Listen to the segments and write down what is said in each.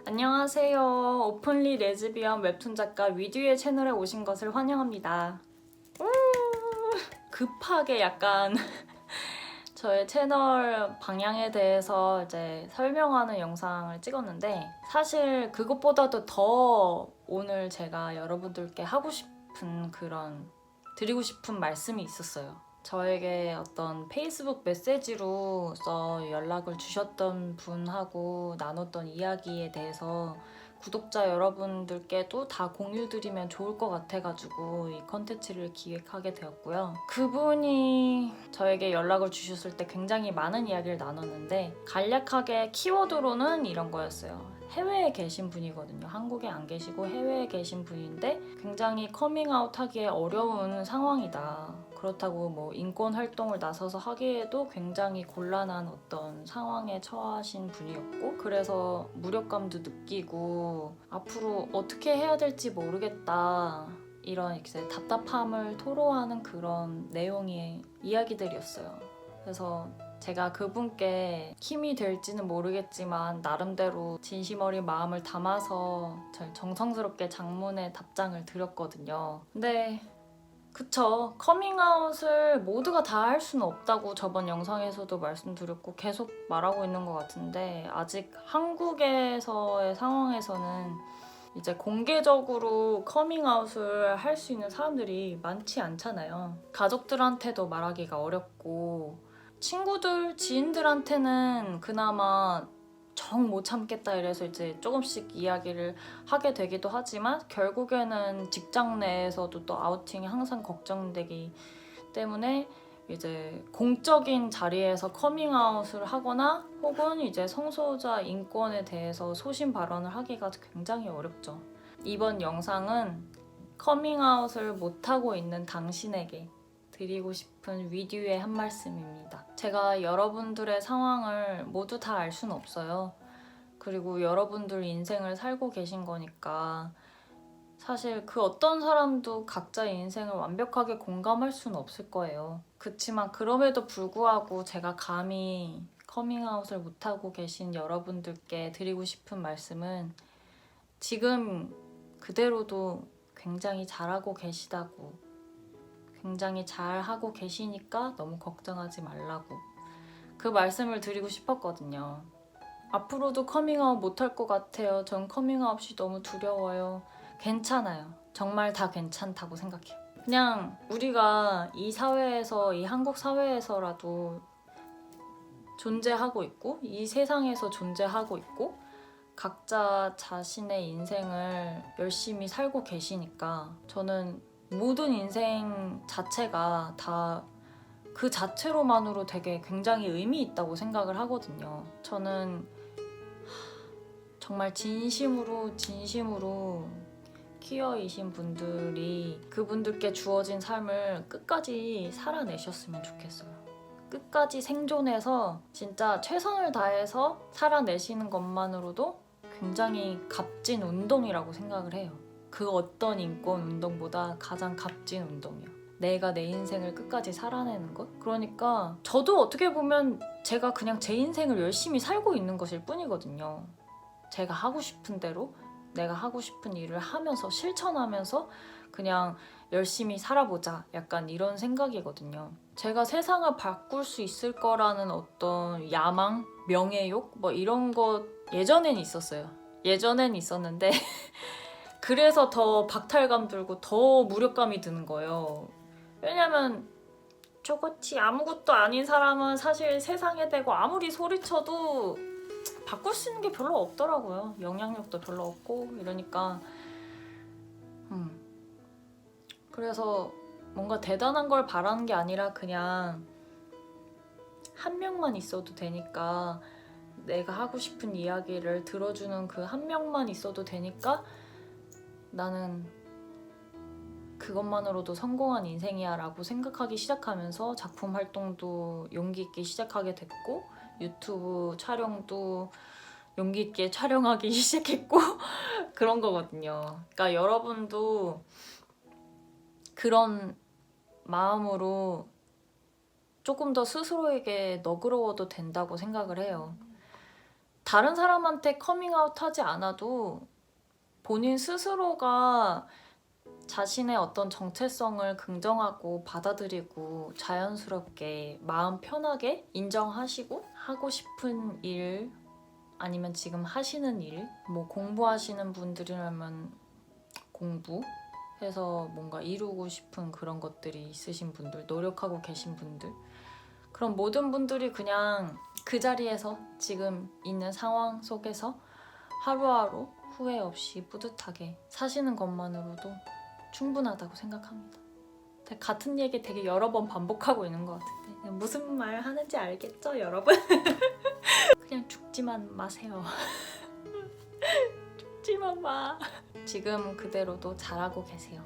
안녕하세요. 오픈리 레즈비언 웹툰 작가 위듀의 채널에 오신 것을 환영합니다. 급하게 약간 저의 채널 방향에 대해서 이제 설명하는 영상을 찍었는데 사실 그것보다도 더 오늘 제가 여러분들께 하고 싶은 드리고 싶은 말씀이 있었어요. 저에게 어떤 페이스북 메시지로서 연락을 주셨던 분하고 나눴던 이야기에 대해서 구독자 여러분들께도 다 공유드리면 좋을 것 같아가지고 이 컨텐츠를 기획하게 되었고요. 그분이 저에게 연락을 주셨을 때 굉장히 많은 이야기를 나눴는데 간략하게 키워드로는 이런 거였어요. 해외에 계신 분이거든요. 한국에 안 계시고 해외에 계신 분인데 굉장히 커밍아웃 하기에 어려운 상황이다. 그렇다고 뭐 인권 활동을 나서서 하기에도 굉장히 곤란한 어떤 상황에 처하신 분이었고 그래서 무력감도 느끼고 앞으로 어떻게 해야 될지 모르겠다. 이런 이제 답답함을 토로하는 그런 내용의 이야기들이었어요. 그래서 제가 그분께 힘이 될지는 모르겠지만 나름대로 진심 어린 마음을 담아서 정성스럽게 장문의 답장을 드렸거든요. 근데 그쵸. 커밍아웃을 모두가 다 할 수는 없다고 저번 영상에서도 말씀드렸고 계속 말하고 있는 것 같은데 아직 한국에서의 상황에서는 이제 공개적으로 커밍아웃을 할 수 있는 사람들이 많지 않잖아요. 가족들한테도 말하기가 어렵고 친구들, 지인들한테는 그나마 정 못 참겠다 이래서 이제 조금씩 이야기를 하게 되기도 하지만 결국에는 직장 내에서도 또 아우팅이 항상 걱정되기 때문에 이제 공적인 자리에서 커밍아웃을 하거나 혹은 이제 성소수자 인권에 대해서 소신 발언을 하기가 굉장히 어렵죠. 이번 영상은 커밍아웃을 못하고 있는 당신에게 드리고 싶은 위듀의 한 말씀입니다. 제가 여러분들의 상황을 모두 다 알 수는 없어요. 그리고 여러분들 인생을 살고 계신 거니까 사실 그 어떤 사람도 각자의 인생을 완벽하게 공감할 수는 없을 거예요. 그치만 그럼에도 불구하고 제가 감히 커밍아웃을 못하고 계신 여러분들께 드리고 싶은 말씀은 지금 그대로도 굉장히 잘하고 계시다고, 굉장히 잘하고 계시니까 너무 걱정하지 말라고 그 말씀을 드리고 싶었거든요. 앞으로도 커밍아웃 못할 것 같아요. 전 커밍아웃이 너무 두려워요. 괜찮아요. 정말 다 괜찮다고 생각해요. 그냥 우리가 이 사회에서, 이 한국 사회에서라도 존재하고 있고 이 세상에서 존재하고 있고 각자 자신의 인생을 열심히 살고 계시니까 저는 모든 인생 자체가 다 그 자체로만으로 되게 굉장히 의미 있다고 생각을 하거든요. 저는 정말 진심으로 퀴어이신 분들이 그분들께 주어진 삶을 끝까지 살아내셨으면 좋겠어요. 끝까지 생존해서 진짜 최선을 다해서 살아내시는 것만으로도 굉장히 값진 운동이라고 생각을 해요. 그 어떤 인권 운동보다 가장 값진 운동이요. 내가 내 인생을 끝까지 살아내는 것? 그러니까 저도 어떻게 보면 제가 그냥 제 인생을 열심히 살고 있는 것일 뿐이거든요. 제가 하고 싶은 대로 내가 하고 싶은 일을 하면서 실천하면서 그냥 열심히 살아보자 약간 이런 생각이거든요. 제가 세상을 바꿀 수 있을 거라는 어떤 야망, 명예욕 뭐 이런 것 예전엔 있었어요. 예전엔 있었는데 그래서 더 박탈감 들고 더 무력감이 드는 거예요. 왜냐면 저같이 아무것도 아닌 사람은 사실 세상에 대고 아무리 소리쳐도 바꿀 수 있는 게 별로 없더라고요. 영향력도 별로 없고 이러니까 그래서 뭔가 대단한 걸 바라는 게 아니라 그냥 한 명만 있어도 되니까 내가 하고 싶은 이야기를 들어주는 그 한 명만 있어도 되니까 나는 그것만으로도 성공한 인생이야 라고 생각하기 시작하면서 작품 활동도 용기 있게 시작하게 됐고 유튜브 촬영도 용기 있게 촬영하기 시작했고 그런 거거든요. 그러니까 여러분도 그런 마음으로 조금 더 스스로에게 너그러워도 된다고 생각을 해요. 다른 사람한테 커밍아웃 하지 않아도 본인 스스로가 자신의 어떤 정체성을 긍정하고 받아들이고 자연스럽게 마음 편하게 인정하시고 하고 싶은 일 아니면 지금 하시는 일, 뭐 공부하시는 분들이라면 공부해서 뭔가 이루고 싶은 그런 것들이 있으신 분들, 노력하고 계신 분들, 그런 모든 분들이 그냥 그 자리에서 지금 있는 상황 속에서 하루하루 후회 없이 뿌듯하게 사시는 것만으로도 충분하다고 생각합니다. 같은 얘기 되게 여러 번 반복하고 있는 것 같은데 무슨 말 하는지 알겠죠, 여러분? 그냥 죽지만 마세요. 죽지만 마. 지금 그대로도 잘하고 계세요.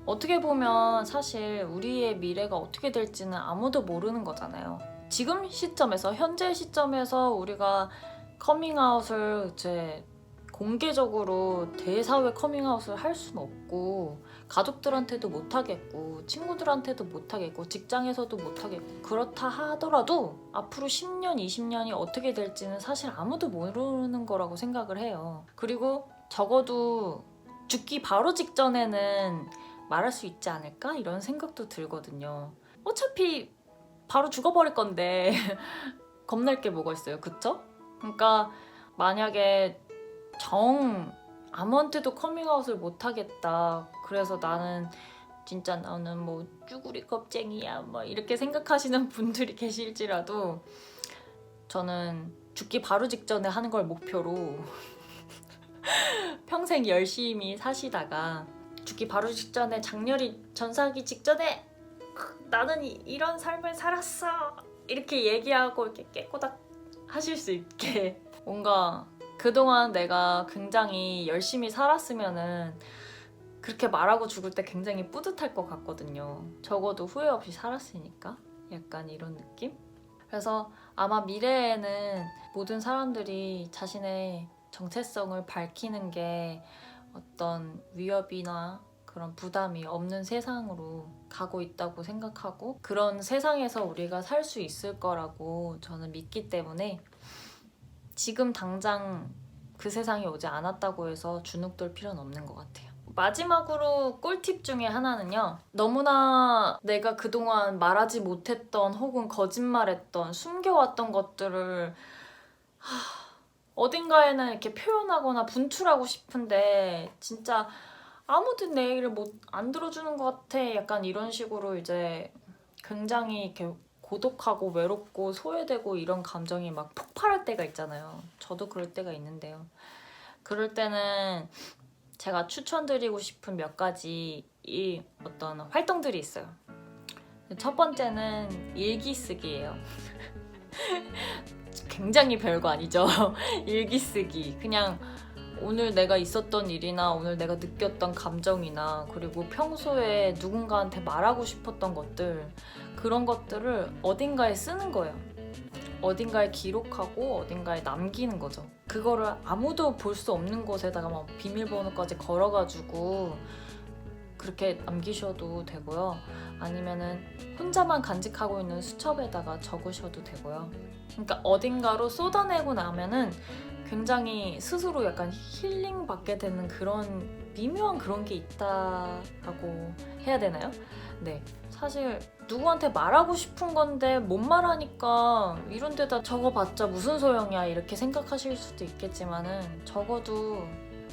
어떻게 보면 사실 우리의 미래가 어떻게 될지는 아무도 모르는 거잖아요. 지금 시점에서, 현재 시점에서 우리가 커밍아웃을 이제 공개적으로 대사회 커밍아웃을 할 수는 없고, 가족들한테도 못하겠고, 친구들한테도 못하겠고, 직장에서도 못하겠고, 그렇다 하더라도 앞으로 10년, 20년이 어떻게 될지는 사실 아무도 모르는 거라고 생각을 해요. 그리고 적어도 죽기 바로 직전에는 말할 수 있지 않을까? 이런 생각도 들거든요. 어차피 바로 죽어버릴 건데 겁날 게 뭐가 있어요, 그쵸? 그러니까 만약에 아무한테도 커밍아웃을 못하겠다, 그래서 나는 뭐 쭈구리 겁쟁이야 뭐 이렇게 생각하시는 분들이 계실지라도 저는 죽기 바로 직전에 하는 걸 목표로 평생 열심히 사시다가 죽기 바로 직전에, 장렬히 전사하기 직전에 나는 이런 삶을 살았어 이렇게 얘기하고 이렇게 깨꼬닥 하실 수 있게, 뭔가 그동안 내가 굉장히 열심히 살았으면은 그렇게 말하고 죽을 때 굉장히 뿌듯할 것 같거든요. 적어도 후회 없이 살았으니까. 약간 이런 느낌? 그래서 아마 미래에는 모든 사람들이 자신의 정체성을 밝히는 게 어떤 위협이나 그런 부담이 없는 세상으로 가고 있다고 생각하고, 그런 세상에서 우리가 살 수 있을 거라고 저는 믿기 때문에 지금 당장 그 세상이 오지 않았다고 해서 주눅들 필요는 없는 것 같아요. 마지막으로 꿀팁 중에 하나는요, 너무나 내가 그동안 말하지 못했던 혹은 거짓말했던 숨겨왔던 것들을 어딘가에는 이렇게 표현하거나 분출하고 싶은데 진짜 아무도 내 얘기를 안 들어주는 것 같아, 약간 이런 식으로 이제 굉장히 이렇게 고독하고 외롭고 소외되고 이런 감정이 막 폭발할 때가 있잖아요. 저도 그럴 때가 있는데요. 그럴 때는 제가 추천드리고 싶은 몇 가지 어떤 활동들이 있어요. 첫 번째는 일기 쓰기예요. 굉장히 별거 아니죠. 일기 쓰기. 그냥 오늘 내가 있었던 일이나 오늘 내가 느꼈던 감정이나, 그리고 평소에 누군가한테 말하고 싶었던 것들, 그런 것들을 어딘가에 쓰는 거예요. 어딘가에 기록하고 어딘가에 남기는 거죠. 그거를 아무도 볼 수 없는 곳에다가 막 비밀번호까지 걸어가지고 그렇게 남기셔도 되고요. 아니면은 혼자만 간직하고 있는 수첩에다가 적으셔도 되고요. 그러니까 어딘가로 쏟아내고 나면은 굉장히 스스로 약간 힐링 받게 되는 그런 미묘한 그런 게 있다라고 해야 되나요? 네. 사실 누구한테 말하고 싶은 건데 못 말하니까 이런 데다 적어봤자 무슨 소용이야 이렇게 생각하실 수도 있겠지만은, 적어도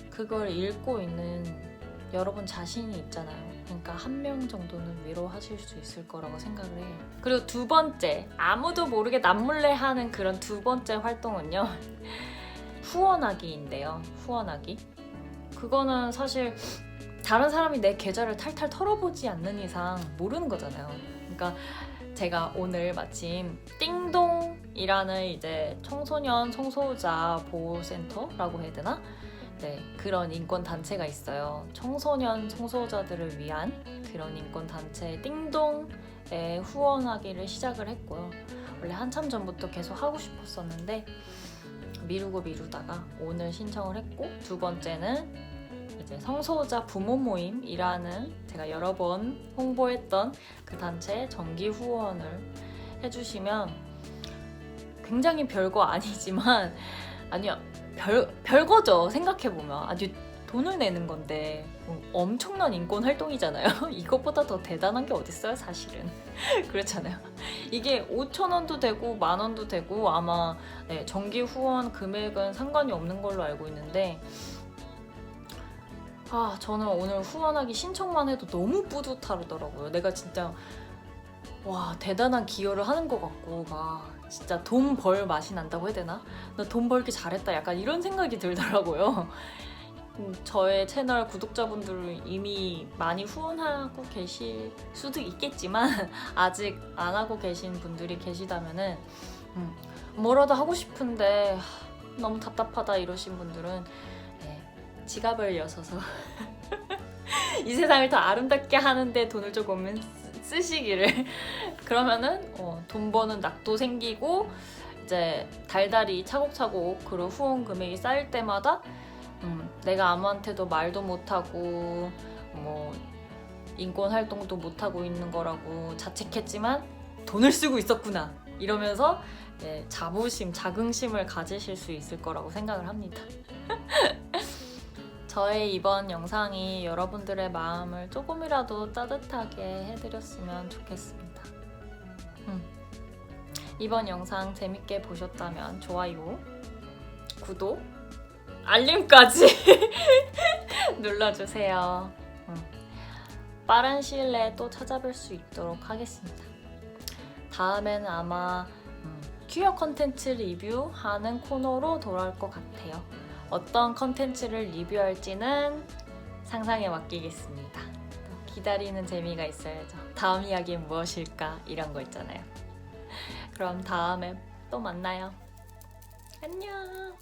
그걸 읽고 있는 여러분 자신이 있잖아요. 그러니까 한 명 정도는 위로하실 수 있을 거라고 생각을 해요. 그리고 두 번째, 아무도 모르게 남몰래 하는 그런 두 번째 활동은요. 후원하기인데요. 후원하기. 그거는 사실 다른 사람이 내 계좌를 탈탈 털어보지 않는 이상 모르는 거잖아요. 그러니까 제가 오늘 마침 띵동이라는 이제 청소년 성소자 보호센터라고 해야 되나? 네, 그런 인권 단체가 있어요. 청소년 성소자들을 위한 그런 인권 단체 띵동에 후원하기를 시작을 했고요. 원래 한참 전부터 계속 하고 싶었었는데 미루다가 오늘 신청을 했고, 두 번째는 이제 성소자 부모 모임이라는 제가 여러 번 홍보했던 그 단체 정기 후원을 해주시면 굉장히 별거 아니지만 아니요 별거죠. 생각해보면 아주 돈을 내는 건데 엄청난 인권 활동이잖아요. 이것보다 더 대단한 게 어딨어요 사실은. 그렇잖아요. 이게 5,000원도 되고 10,000원도 되고 아마 네, 정기 후원 금액은 상관이 없는 걸로 알고 있는데 저는 오늘 후원하기 신청만 해도 너무 뿌듯하더라고요. 내가 진짜 와 대단한 기여를 하는 것 같고 막 진짜 돈 벌 맛이 난다고 해야 되나? 나 돈 벌기 잘했다 약간 이런 생각이 들더라고요. 저의 채널 구독자분들은 이미 많이 후원하고 계실 수도 있겠지만 아직 안 하고 계신 분들이 계시다면은 뭐라도 하고 싶은데 너무 답답하다 이러신 분들은 지갑을 여서서 이 세상을 더 아름답게 하는데 돈을 조금은 쓰시기를. 그러면은 돈 버는 낙도 생기고 이제 달달이 차곡차곡 그런 후원 금액이 쌓일 때마다 내가 아무한테도 말도 못하고 뭐 인권 활동도 못하고 있는 거라고 자책했지만 돈을 쓰고 있었구나 이러면서 자부심, 자긍심을 가지실 수 있을 거라고 생각을 합니다. 저의 이번 영상이 여러분들의 마음을 조금이라도 따뜻하게 해드렸으면 좋겠습니다. 이번 영상 재밌게 보셨다면 좋아요, 구독, 알림까지 눌러주세요. 빠른 시일 내에 또 찾아뵐 수 있도록 하겠습니다. 다음에는 아마 퀴어 컨텐츠 리뷰하는 코너로 돌아올 것 같아요. 어떤 컨텐츠를 리뷰할지는 상상에 맡기겠습니다. 기다리는 재미가 있어야죠. 다음 이야기는 무엇일까? 이런 거 있잖아요. 그럼 다음에 또 만나요. 안녕.